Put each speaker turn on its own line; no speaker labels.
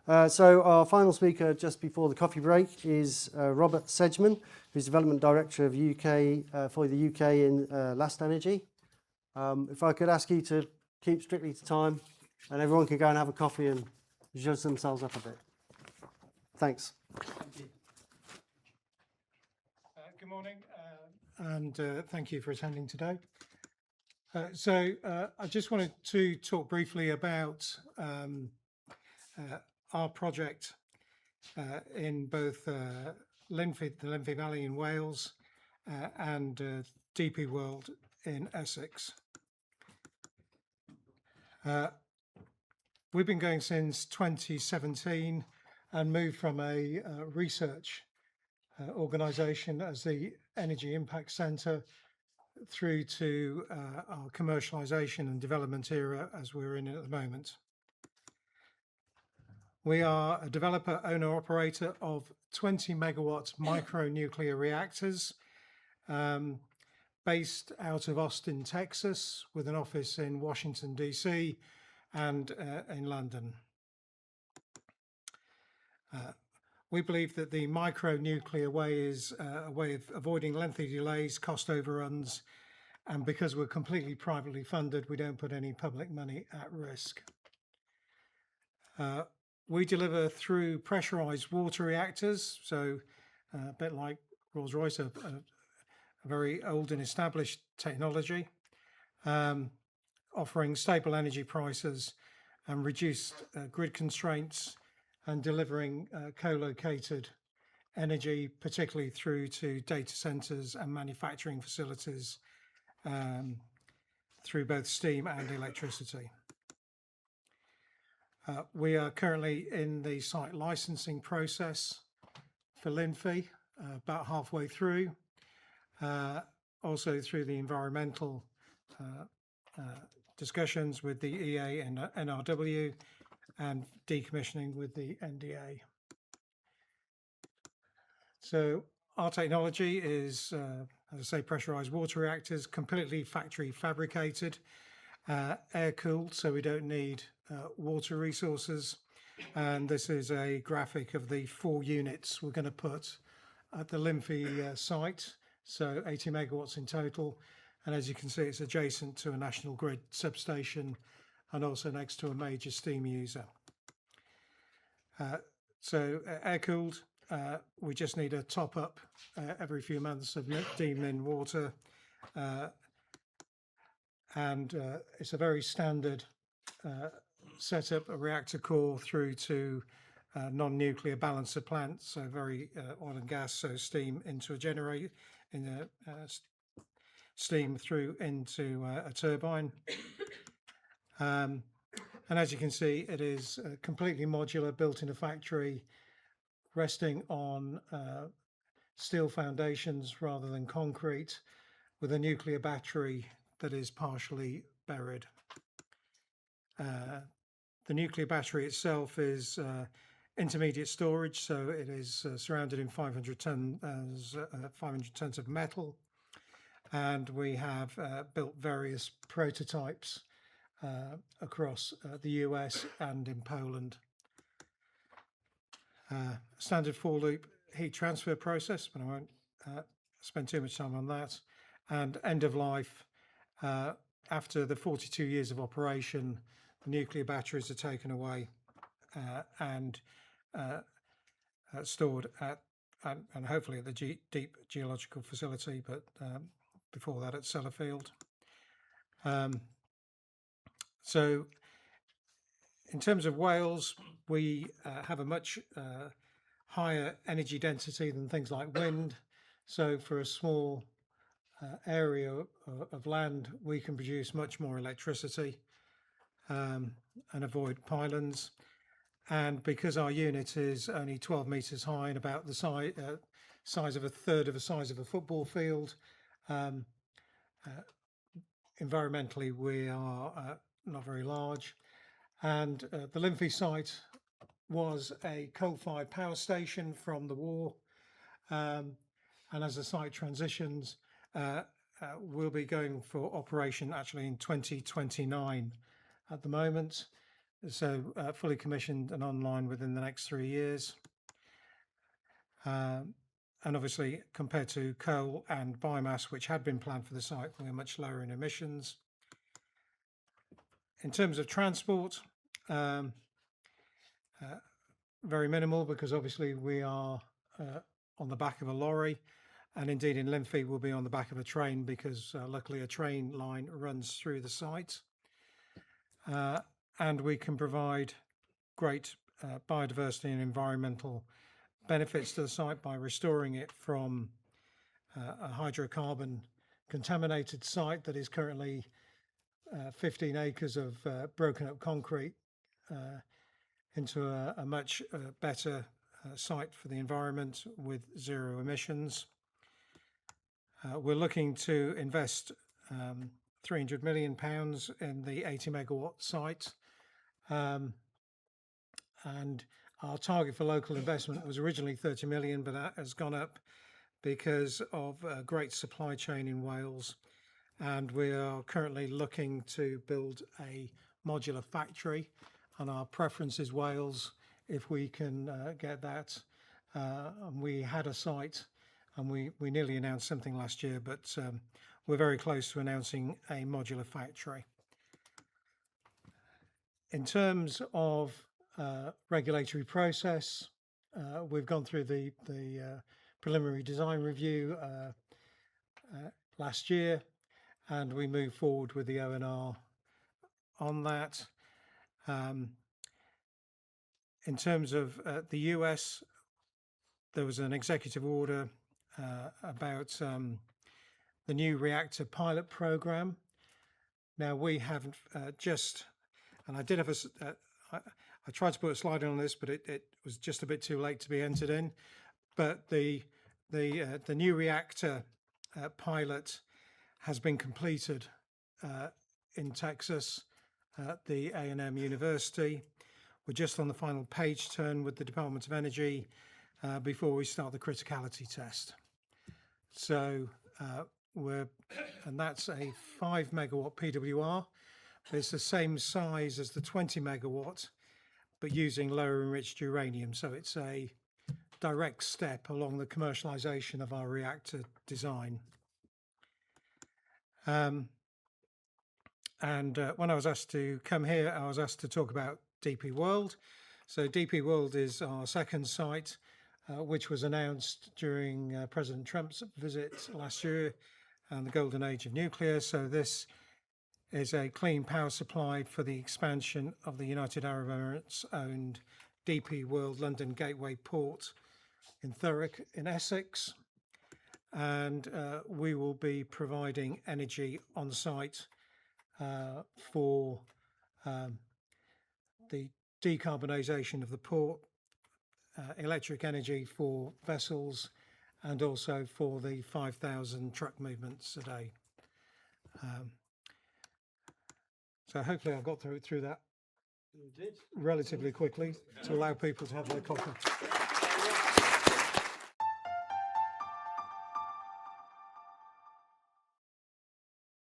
So our final speaker just before the coffee break is Robert Sedgman, who's Development Director of for the UK in Last Energy. If I could ask you to keep strictly to time and everyone can go and have a coffee and zhuzh themselves up a bit. Thanks.
Thank you. Good morning, and thank you for attending today. I just wanted to talk briefly about our project in both Llynfi, the Llynfi Valley in Wales, and DP World in Essex. We've been going since 2017 and moved from a research organisation as the Energy Impact Centre through to our commercialisation and development era as we're in at the moment. We are a developer, owner, operator of 20 megawatt micro-nuclear reactors based out of Austin, Texas, with an office in Washington, DC and in London. We believe that the micro-nuclear way is a way of avoiding lengthy delays, cost overruns, and because we're completely privately funded, we don't put any public money at risk. We deliver through pressurised water reactors, so a bit like Rolls-Royce, a very old and established technology, offering stable energy prices and reduced grid constraints and delivering co-located energy, particularly through to data centres and manufacturing facilities through both steam and electricity. We are currently in the site licensing process for Llynfi, about halfway through, also through the environmental discussions with the EA and NRW and decommissioning with the NDA. So our technology is, as I say, pressurized water reactors, completely factory fabricated, air cooled, so we don't need water resources. And this is a graphic of the 4 units we're going to put at the Llynfi site, so 80 megawatts in total. And as you can see, it's adjacent to a national grid substation and also next to a major steam user. So air cooled, we just need a top up every few months of demin water. And it's a very standard setup, a reactor core through to non-nuclear balancer plant, so very oil and gas, so steam into a generator, steam through into a turbine. And as you can see, it is completely modular, built in a factory, resting on steel foundations rather than concrete, with a nuclear battery that is partially buried. The nuclear battery itself is intermediate storage, so it is surrounded in 500 tons of metal, and we have built various prototypes across the US and in Poland. Standard 4-loop heat transfer process, but I won't spend too much time on that. And end of life, after the 42 years of operation, the nuclear batteries are taken away and stored at, and hopefully at the deep geological facility, but before that at Sellafield. So in terms of Wales, we have a much higher energy density than things like wind. So for a small area of land, we can produce much more electricity and avoid pylons. And because our unit is only 12 meters high and about the size of a third of the size of a football field, environmentally we are not very large. And the Llynfi site was a coal-fired power station from the war, and as the site transitions, we'll be going for operation actually in 2029 at the moment. so fully commissioned and online within the next 3 years. And obviously, compared to coal and biomass, which had been planned for the site, we're much lower in emissions. In terms of transport, very minimal, because obviously we are on the back of a lorry, and indeed in Llynfi we'll be on the back of a train, because luckily a train line runs through the site. And we can provide great biodiversity and environmental benefits to the site by restoring it from a hydrocarbon contaminated site that is currently 15 acres of broken up concrete into a much better site for the environment with zero emissions. We're looking to invest £300 million in the 80 megawatt site. And our target for local investment was originally 30 million, but that has gone up because of a great supply chain in Wales. And we are currently looking to build a modular factory, and our preference is Wales if we can get that. And we had a site, and we nearly announced something last year, but we're very close to announcing a modular factory. In terms of regulatory process, we've gone through the preliminary design review last year, and we moved forward with the O&R on that. In terms of the US, there was an executive order about the new reactor pilot program. Now we haven't and I did have I tried to put a slide on this, but it was just a bit too late to be entered in. But the new reactor pilot has been completed in Texas at the A&M University. We're just on the final page turn with the Department of Energy before we start the criticality test. So and that's a 5 megawatt PWR. It's the same size as the 20 megawatt, but using lower enriched uranium. So it's a direct step along the commercialization of our reactor design. And when I was asked to come here, I was asked to talk about DP World. So DP World is our second site, which was announced during President Trump's visit last year and the golden age of nuclear. So this is a clean power supply for the expansion of the United Arab Emirates owned DP World London Gateway Port in Thurrock in Essex. And we will be providing energy on site for the decarbonisation of the port, electric energy for vessels, and also for the 5,000 truck movements a day. So hopefully I got through that relatively quickly to allow people to have their coffee.